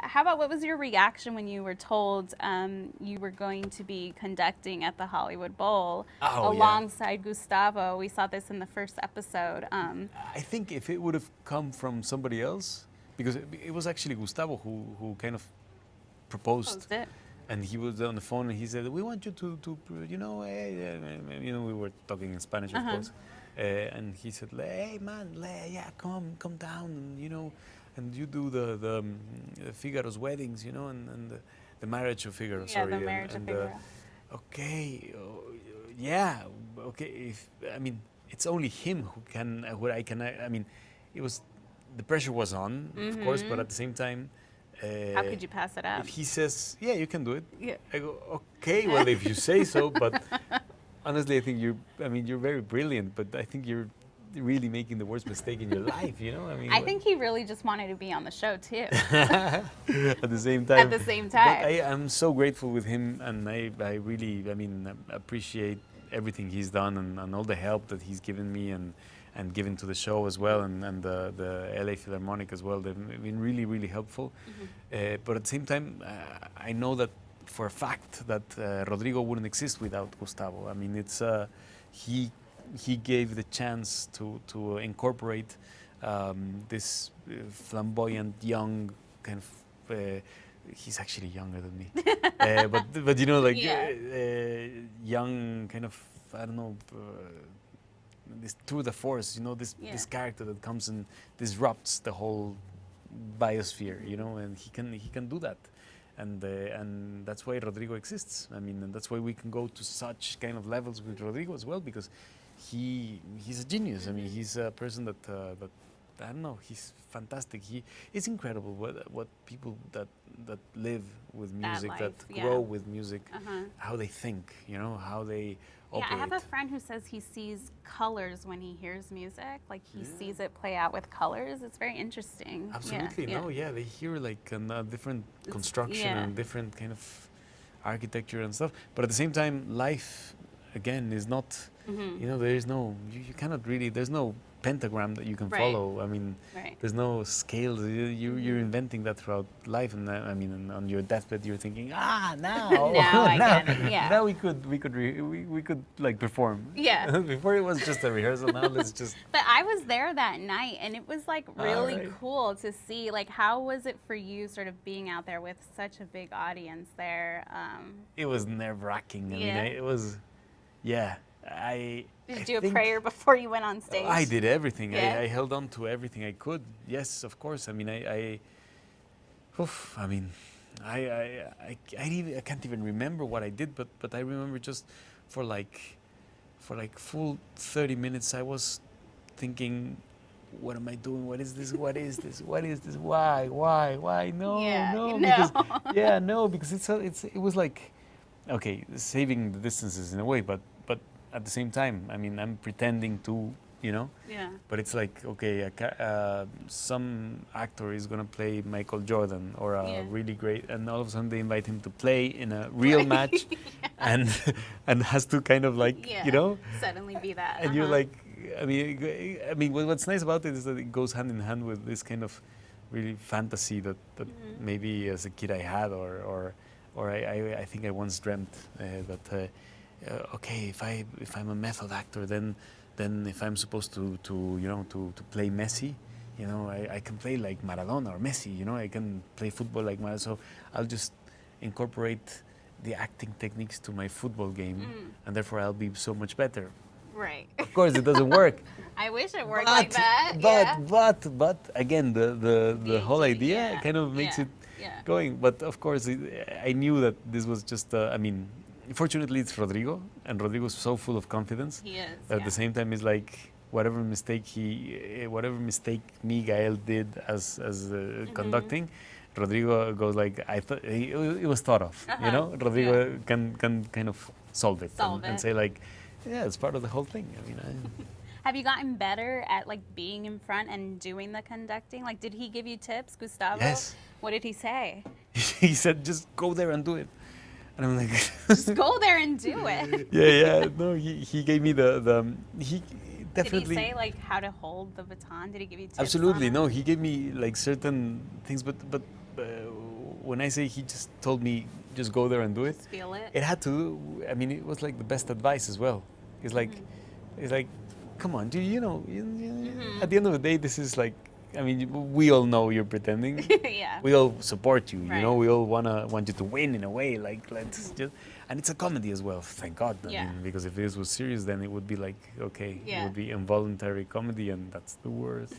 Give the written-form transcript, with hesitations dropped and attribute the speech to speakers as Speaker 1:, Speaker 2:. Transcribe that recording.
Speaker 1: how about what was your reaction when you were told you were going to be conducting at the Hollywood Bowl alongside Gustavo? We saw this in the first episode.
Speaker 2: I think if it would have come from somebody else, because it was actually Gustavo who kind of proposed
Speaker 1: it.
Speaker 2: And he was on the phone and he said, "We want you to we were talking in Spanish, of course. And he said, "Hey man, yeah, come down, and and you do the Figaro's weddings, and the marriage of Figaro."
Speaker 1: Yeah, the marriage of Figaro.
Speaker 2: Okay, yeah, okay. It's only him who can. It was the pressure was on, of course, but at the same time.
Speaker 1: How could you pass it up?
Speaker 2: If he says, "Yeah, you can do it,"
Speaker 1: yeah.
Speaker 2: I go, "Okay, well, if you say so." But honestly, I think you're very brilliant, but I think you're really making the worst mistake in your life.
Speaker 1: I think he really just wanted to be on the show too.
Speaker 2: At the same time.
Speaker 1: At the same time.
Speaker 2: But I'm so grateful with him, and I really, appreciate everything he's done and all the help that he's given me and given to the show as well, and the LA Philharmonic as well. They've been really, really helpful. But at the same time, I know that for a fact that Rodrigo wouldn't exist without Gustavo. It's he gave the chance to incorporate this flamboyant, young kind of. He's actually younger than me, but young kind of, I don't know. This tour de force, this character that comes and disrupts the whole biosphere, and he can do that, and that's why Rodrigo exists. And that's why we can go to such kind of levels with Rodrigo as well, because he's a genius. He's a person that I don't know. He's fantastic. It's incredible what people that live with music, that grow with music, how they think, how they operate.
Speaker 1: Yeah, I have a friend who says he sees colors when he hears music. Like he sees it play out with colors. It's very interesting.
Speaker 2: Absolutely. They hear like a different construction and different kind of architecture and stuff. But at the same time, life again is not. There is no. You cannot really. There's no pentagram that you can follow. There's no scales. You're inventing that throughout life, and and on your deathbed, you're thinking, now,
Speaker 1: now I get it. Yeah.
Speaker 2: Now we could like perform.
Speaker 1: Yeah.
Speaker 2: Before it was just a rehearsal. Now let's just.
Speaker 1: But I was there that night, and it was like really cool to see. Like, how was it for you, sort of being out there with such a big audience there?
Speaker 2: It was nerve-wracking. It was, yeah.
Speaker 1: Did you do a prayer before you went on stage?
Speaker 2: I did everything.
Speaker 1: Yeah.
Speaker 2: I held on to everything I could. Yes, of course. I can't even remember what I did, but I remember just for like full 30 minutes I was thinking, what am I doing? What is this? What is this? What is this? Why? No. Because it was like, okay, saving the distances in a way, but at the same time, I'm pretending to, Yeah. But it's like, okay, some actor is gonna play Michael Jordan or a really great, and all of a sudden they invite him to play in a real match, and has to kind of like,
Speaker 1: suddenly be that.
Speaker 2: And you're like, what's nice about it is that it goes hand in hand with this kind of really fantasy that maybe as a kid I had, or I think I once dreamt that. Okay, if I'm a method actor, then if I'm supposed to play Messi, I can play like Maradona or Messi. I can play football like Maradona. So I'll just incorporate the acting techniques to my football game, and therefore I'll be so much better.
Speaker 1: Right.
Speaker 2: Of course, it doesn't work.
Speaker 1: I wish it worked like that.
Speaker 2: But again, the whole idea kind of makes it going. But of course, I knew that this was just. Fortunately, it's Rodrigo, and Rodrigo's so full of confidence.
Speaker 1: He is.
Speaker 2: At the same time, it's like whatever mistake me, Gael, did as conducting, Rodrigo goes like, I thought it was thought of. Rodrigo can kind of solve it and say like, yeah, it's part of the whole thing.
Speaker 1: Have you gotten better at like being in front and doing the conducting? Like, did he give you tips, Gustavo?
Speaker 2: Yes.
Speaker 1: What did he say?
Speaker 2: He said, just go there and do it. And I'm like,
Speaker 1: just go there and do it.
Speaker 2: Yeah. No, he gave me he definitely.
Speaker 1: Did he say like how to hold the baton? Did he give you tips?
Speaker 2: Absolutely, no. He gave me like certain things, but when I say he just told me, just go there and do it,
Speaker 1: Just feel it.
Speaker 2: it had to, I mean, it was like the best advice as well. It's like, come on, at the end of the day, this is like, I mean, we all know you're pretending.
Speaker 1: Yeah.
Speaker 2: We all support you,
Speaker 1: Right.
Speaker 2: you know, we all want you to win in a way, like, let's just, and it's a comedy as well, thank God. I
Speaker 1: Yeah.
Speaker 2: mean, because if this was serious, then it would be like, okay, it
Speaker 1: Yeah.
Speaker 2: would be involuntary comedy, and that's the worst.